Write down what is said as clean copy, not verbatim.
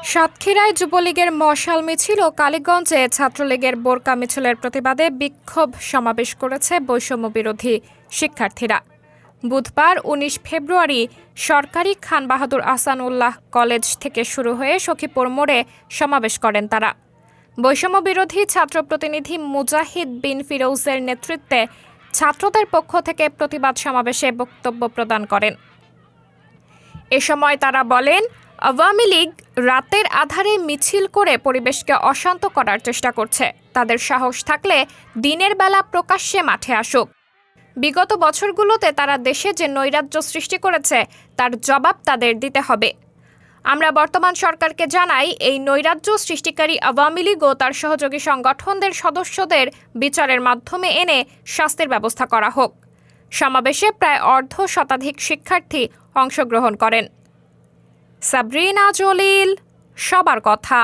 সাতক্ষীরায় যুবলীগের মশাল মিছিল ও কালীগঞ্জে ছাত্রলীগের বোরকা মিছিলের প্রতিবাদে বিক্ষোভ সমাবেশ করেছে বৈষম্য বিরোধী শিক্ষার্থীরা। বুধবার ১৯ ফেব্রুয়ারি সরকারি খান বাহাদুর আহসানুল্লাহ কলেজ থেকে শুরু হয়ে সখীপুর মোড়ে সমাবেশ করেন তারা। বৈষম্য বিরোধী ছাত্র প্রতিনিধি মুজাহিদ বিন ফিরোজের নেতৃত্বে ছাত্রদের পক্ষ থেকে প্রতিবাদ সমাবেশে বক্তব্য প্রদান করেন। এ সময় তারা বলেন, আওয়ামী লীগ রাতের আধারে মিছিল করে পরিবেশকে অশান্ত করার চেষ্টা করছে। তাদের সাহস থাকলে দিনের বেলা প্রকাশ্যে মাঠে আসুক। বিগত বছরগুলোতে তারা দেশে যে নৈরাজ্য সৃষ্টি করেছে তার জবাব তাদের দিতে হবে। আমরা বর্তমান সরকারকে জানাই, এই নৈরাজ্য সৃষ্টিকারী আওয়ামী লীগ ও তার সহযোগী সংগঠনদের সদস্যদের বিচারের মাধ্যমে এনে শাস্তির ব্যবস্থা করা হোক। সমাবেশে প্রায় অর্ধ শতাধিক শিক্ষার্থী অংশগ্রহণ করেন। সাবরিনা জলিল, সবার কথা।